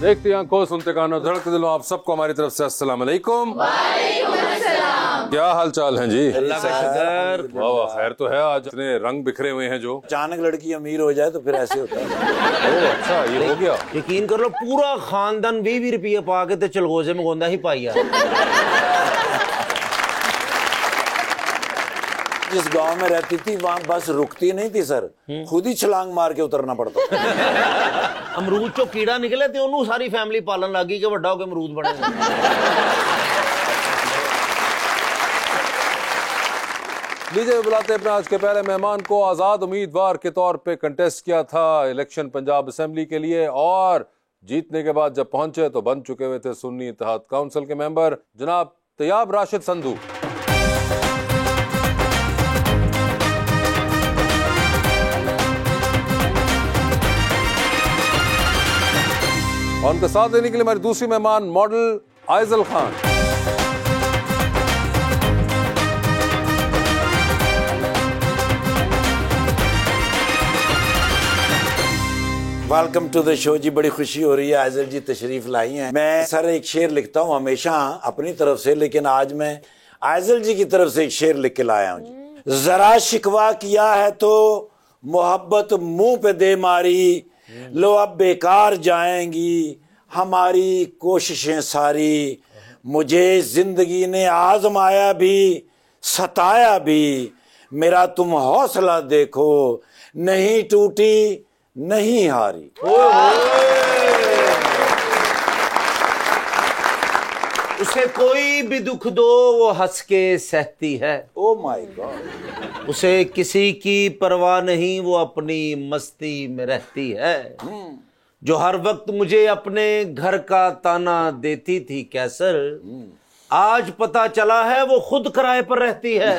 देखते आंखों, सुनते कानों, धड़कते दिलों, आप सबको हमारी तरफ से अस्सलाम वालेकुम। क्या हाल चाल है जी? अल्लाह का शुक्र। वाह, खैर तो है। आज इतने रंग बिखरे हुए हैं जो अचानक लड़की अमीर हो जाए तो फिर ऐसे होता है। ओह अच्छा, ये हो गया। यकीन कर लो, पूरा खानदान 20 रुपये पा के चलगोजे में गोंदा ही पाइया। जिस गांव में रहती थी वहाँ बस रुकती नहीं थी सर, खुद ही छलांग मार के उतरना पड़ता। अमरूद चो कीड़ा निकले थे, उन्होंने सारी फैमिली पालन लगी कि बड़ा होके अमरूद बने। लीजिए बुलाते अपने आज के पहले मेहमान को। आजाद उम्मीदवार के तौर पे कंटेस्ट किया था इलेक्शन पंजाब असेंबली के लिए, और जीतने के बाद जब पहुंचे तो बन चुके हुए थे सुन्नी इत्तेहाद काउंसिल के मेंबर जनाब तैयाब राशिद संधू। और उनका साथ देने के लिए हमारी दूसरी मेहमान model Aizal Khan. Welcome to the show जी, बड़ी खुशी हो रही है आइजल जी तशरीफ लाई हैं। मैं सर एक शेर लिखता हूँ हमेशा अपनी तरफ से, लेकिन आज मैं आइजल जी की तरफ से एक शेर लिख के लाया हूँ जी। जरा शिकवा किया है तो मोहब्बत मुंह पे दे मारी, लो अब बेकार जाएंगी हमारी कोशिशें सारी। मुझे जिंदगी ने आजमाया भी सताया भी, मेरा तुम हौसला देखो नहीं टूटी नहीं हारी। उसे कोई भी दुख दो वो हंस के सहती है। Oh my God. उसे किसी की परवाह नहीं, वो अपनी मस्ती में रहती है। जो हर वक्त मुझे अपने घर का ताना देती थी कैसर, आज पता चला है वो खुद किराए पर रहती है।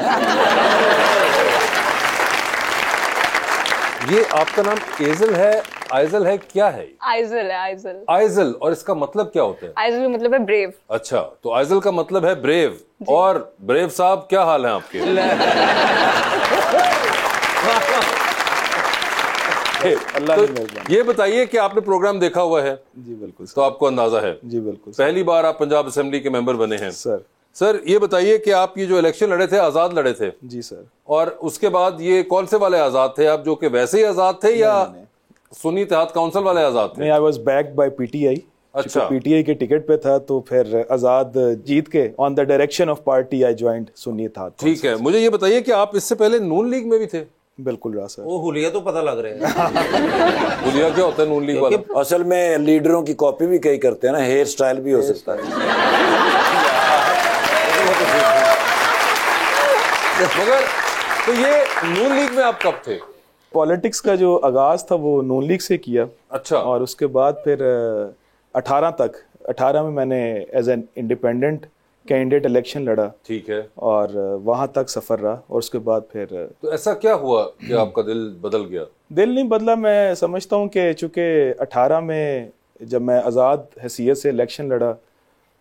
ये आपका नाम एजल है, आइजल है, क्या है? आइजल है, आइजल। आइजल, और इसका मतलब क्या होता है? आइजल का मतलब है ब्रेव। अच्छा, तो आइजल का मतलब है ब्रेव। और ब्रेव साहब क्या हाल है आपके? अल्लाह तो ये बताइए कि आपने प्रोग्राम देखा हुआ है? जी बिल्कुल तो आपको अंदाजा है? जी बिल्कुल। पहली बार आप पंजाब असेंबली के मेंबर बने हैं सर। सर ये बताइए कि आप ये जो इलेक्शन लड़े थे, आजाद लड़े थे? जी सर। और उसके बाद ये कौन से वाले आजाद थे आप, जो कि वैसे ही आजाद थे या सुन्नी इत्तेहाद काउंसिल वाले आजाद थे? नहीं, I was backed by PTI. अच्छा, पीटीआई के टिकट पे था, तो फिर आजाद जीत के on the direction of party I joined Sunni Ittehad. ठीक है। मुझे ये बताइए कि आप इससे पहले नून लीग में भी थे? बिल्कुल रहा सर। वो हुलिया तो पता लग रहे हैं। हुलिया क्या होता है नून लीग वाला? असल में लीडरों की कॉपी भी कई करते हैं ना, हेयर स्टाइल भी हो सकता है। मगर तो ये नून लीग में आप कब थे? पॉलिटिक्स का जो आगाज था वो नून लीग से किया। अच्छा। और उसके बाद फिर 18 में मैंने as an independent candidate election लड़ा। ठीक है। और वहां तक सफर रहा, और उसके बाद फिर तो ऐसा क्या हुआ कि आपका दिल बदल गया? दिल नहीं बदला। मैं समझता हूँ कि चूंकि 18 में जब मैं आज़ाद हैसियत से इलेक्शन लड़ा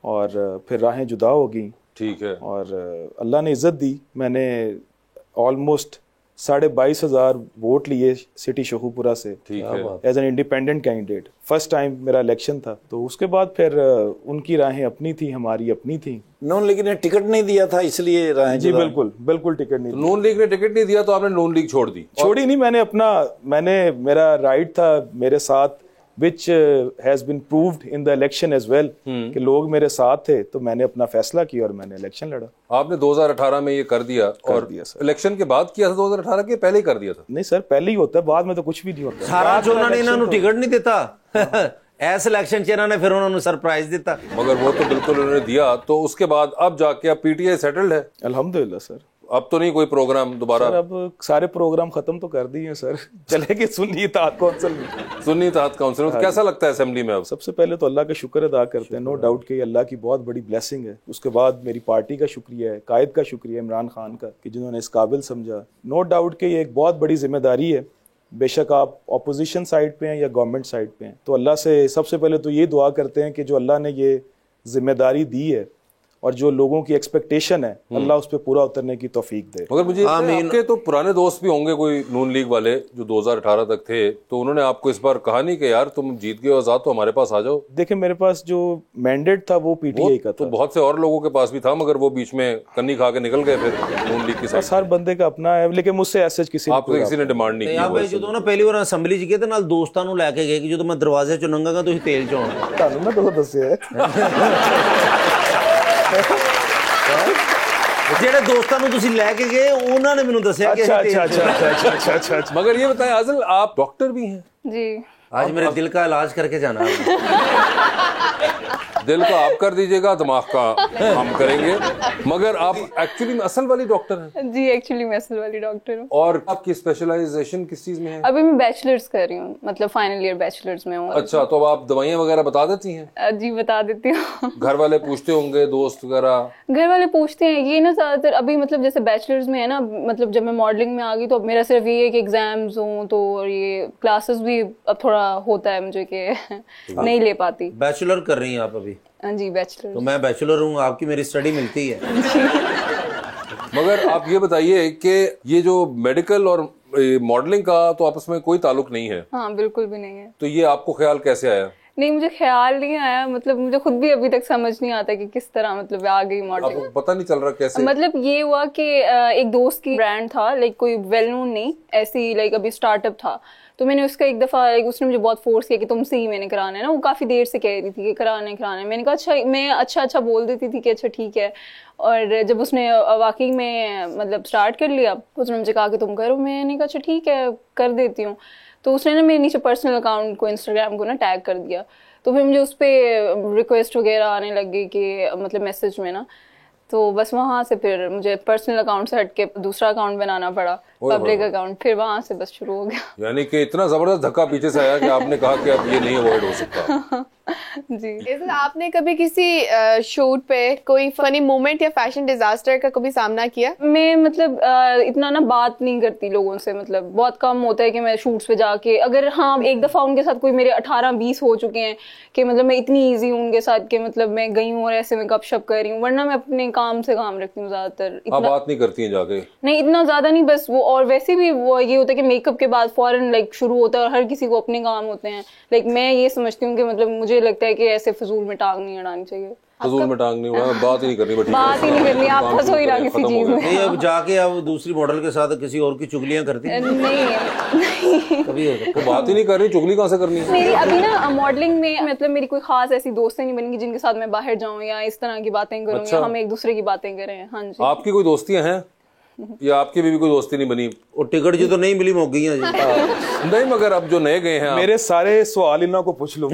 और फिर राहें जुदा हो गई। ठीक है। और अल्लाह ने इज्जत दी। मैंने ऑलमोस्ट 22,500 वोट लिए सिटी शोहूपुरा से। ठीक है। As an independent candidate. First time मेरा इलेक्शन था। तो उसके बाद फिर उनकी राहें अपनी थी, हमारी अपनी थी। नून लीग ने टिकट नहीं दिया था, इसलिए राहें जी जुदा। बिल्कुल बिल्कुल टिकट नहीं तो नून लीग ने टिकट नहीं दिया तो आपने नून लीग छोड़ दी? छोड़ी नहीं, मैंने मेरा राइट था मेरे साथ, which has been proved in the election as well, कि लोग मेरे साथ थे, तो मैंने अपना फैसला किया और मैंने इलेक्शन लड़ा। आपने 2018 में ये कर दिया? और इलेक्शन के बाद किया था 2018 के पहले ही कर दिया था? नहीं सर, पहले ही होता है, बाद में तो कुछ भी नहीं होता। सारा जो उन्होंने इन्होंने टिकट नहीं देता ऐसे इलेक्शन च इन्होंने फिर उन्होंने सरप्राइज दिता। मगर वो तो बिल्कुल उन्होंने दिया। तो उसके बाद अब जाके अब पीटीआई सेटल्ड है? अल्हम्दुलिल्लाह सर। अब तो नहीं कोई प्रोग्राम दोबारा? सर अब सारे प्रोग्राम खत्म तो कर दिए सर। चलेंगे सुन्नी इत्तेहाद काउंसिल में। सुन्नी इत्तेहाद काउंसिल में तो कैसा लगता है असेंबली में अब? सबसे पहले तो अल्लाह का शुक्र अदा करते हैं, नो डाउट कि अल्लाह की बहुत बड़ी ब्लेसिंग है। उसके बाद मेरी पार्टी का शुक्रिया है, कायद का शुक्रिया इमरान खान का, कि जिन्होंने इस काबिल समझा। नो डाउट कि ये एक बहुत बड़ी जिम्मेदारी है, बेशक आप अपोजिशन साइड पे हैं या गवर्नमेंट साइड पे हैं। तो अल्लाह से सबसे पहले तो ये दुआ करते हैं कि जो अल्लाह ने ये जिम्मेदारी दी है, और जो लोगों की एक्सपेक्टेशन है अल्लाह उस पर पूरा उतरने की तौफीक दे। मगर मुझे आपके तो पुराने दोस्त भी होंगे कोई नून लीग वाले जो 2018 तक थे, तो उन्होंने आपको इस बार कहा नहीं कि यार तुम जीत गए हो आजाद, तो हमारे पास आ जाओ? देखिए मेरे पास जो मैंडेट था वो पीटीआई का तो था। बहुत से और लोगों के पास भी था, मगर वो बीच में कन्नी खा के निकल गए फिर नून लीग की साइड। हर बंदे का अपना है, लेकिन मुझसे ऐसे किसी आपको किसी ने डिमांड नहीं ਯਾਰ ਬਈ की? ਜਦੋਂ ਨਾ ਪਹਿਲੀ ਵਾਰ ਅਸੈਂਬਲੀ 'ਚ ਗਏ ਤੇ ਨਾਲ ਦੋਸਤਾਂ ਨੂੰ ਲੈ ਕੇ ਗਏ ਕਿ ਜਦੋਂ ਮੈਂ ਦਰਵਾਜ਼ੇ 'ਚੋਂ ਲੰਘਾਂਗਾ ਤੁਸੀਂ ਤੇਲ 'ਚ ਆਉਣਾ। ਤੁਹਾਨੂੰ ਮੈਂ ਦੋ ਦੱਸਿਆ ਹੈ। ਜਿਹੜੇ ਦੋਸਤਾਂ ਨੂੰ ਤੁਸੀਂ ਲੈ ਕੇ ਗਏ ਉਹਨਾਂ ਨੇ ਮੈਨੂੰ ਦੱਸਿਆ ਕਿ अच्छा ਅਸੀਂ अच्छा ਤੇਲ 'ਚ अच्छा अच्छा अच्छा अच्छा अच्छा। मगर ये बताएं आज़िल, आप डॉक्टर भी हैं? जी। आज मेरे दिल का इलाज करके जाना है। दिल का आप कर दीजिएगा, दिमाग का हम करेंगे। मगर आप एक्चुअली में असल वाली डॉक्टर हैं? जी एक्चुअली मैं असल वाली डॉक्टर हूँ। और आपकी स्पेशलाइजेशन किस चीज में है? अभी मैं बैचलर्स कर रही हूँ, मतलब फाइनल ईयर बैचलर्स में हूँ। अच्छा, तो अब आप दवाइयाँ वगैरह बता देती हैं? जी बता देती हूँ। घर वाले पूछते होंगे, दोस्त वगैरह? घर वाले पूछते हैं ये ना ज्यादातर, अभी मतलब जैसे बैचलर्स में है ना, मतलब जब मैं मॉडलिंग में आ गई तो अब मेरा सिर्फ ये है कि एग्जाम्स हों, तो ये क्लासेस भी अब थोड़ा होता है मुझे कि नहीं ले पाती। बैचलर कर रही हैं आप अभी? हाँ जी बैचलर। तो मैं बैचलर हूँ, आपकी मेरी स्टडी मिलती है। मगर आप ये बताइए कि ये जो मेडिकल और मॉडलिंग का तो आपस में कोई ताल्लुक नहीं है? हाँ बिल्कुल भी नहीं है। तो ये आपको ख्याल कैसे आया? नहीं मुझे ख्याल नहीं आया, मतलब मुझे खुद भी अभी तक समझ नहीं आता कि किस तरह मतलब आ गई मॉडलिंग। आपको पता नहीं चल रहा कैसे? मतलब ये हुआ कि एक दोस्त की ब्रांड था, लाइक कोई वेल नोन नहीं, ऐसी लाइक अभी स्टार्टअप था, तो मैंने उसका एक दफ़ा उसने मुझे बहुत फोर्स किया कि तुमसे ही मैंने कराना है ना। वो काफ़ी देर से कह रही थी कि कराना है। मैंने कहा अच्छा, मैं अच्छा बोल देती थी कि अच्छा ठीक है। और जब उसने वाकई में मतलब स्टार्ट कर लिया, उसने मुझे कहा कि तुम करो। मैंने कहा अच्छा ठीक है कर देती हूँ। तो उसने ना मेरे नीचे पर्सनल अकाउंट को, इंस्टाग्राम को ना टैग कर दिया, तो फिर मुझे उस पर रिक्वेस्ट वगैरह आने लग गई कि मतलब मैसेज में ना, तो बस वहाँ से फिर मुझे पर्सनल अकाउंट से हट के दूसरा अकाउंट बनाना पड़ा, पब्लिक अकाउंट, फिर वहाँ से बस शुरू हो गया। यानी कि इतना जबरदस्त धक्का पीछे से आया कि आपने कहा कि अब ये नहीं अवॉइड हो सकता। जी। आपने कभी किसी शूट पे कोई फनी मोमेंट या फैशन डिजास्टर का कभी सामना किया? मैं मतलब इतना ना बात नहीं करती लोगों से, मतलब बहुत कम होता है कि मैं शूट्स पे जाके, अगर हाँ एक दफा उनके साथ कोई मेरे 18-20 हो चुके हैं कि मतलब मैं इतनी इजी हूँ उनके साथ कि मतलब मैं गई हूँ और ऐसे में गपशप कर रही हूँ, वरना मैं अपने काम से काम रखती हूँ ज्यादातर। आप बात नहीं करती हैं जाके? नहीं इतना ज्यादा नहीं, बस वो, और वैसे भी वो ये होता है कि मेकअप के बाद फौरन लाइक शुरू होता है और हर किसी को अपने काम होते हैं। लाइक मैं ये समझती हूँ कि मतलब मुझे लगता है कि ऐसे फजूल में टांग नहीं अड़ानी चाहिए। फजूल में टांग नहीं हुआ, बात ही नहीं करनी, बात ही नहीं करनी, आप फंसो ही ना किसी चीज में। नहीं अब जाके अब दूसरी मॉडल के साथ किसी और की चुगलियां करती हैं? नहीं कभी तो बात ही नहीं कर रही, चुगली कहाँ से करनी है? मेरी अभी ना मॉडलिंग में मतलब मेरी कोई खास ऐसी दोस्तें नहीं बनेंगी जिनके साथ मैं बाहर जाऊं या इस तरह की बातें करूं। अच्छा। या हम एक दूसरे की बातें करें। हाँ जी। आपकी कोई दोस्तियां हैं या आपकी भी कोई दोस्ती नहीं बनी? और टिकट जो तो नहीं मिली मोक गई हैं जी। नहीं, मगर अब जो नए गए हैं मेरे सारे सवाल इन्हों को पूछ लो।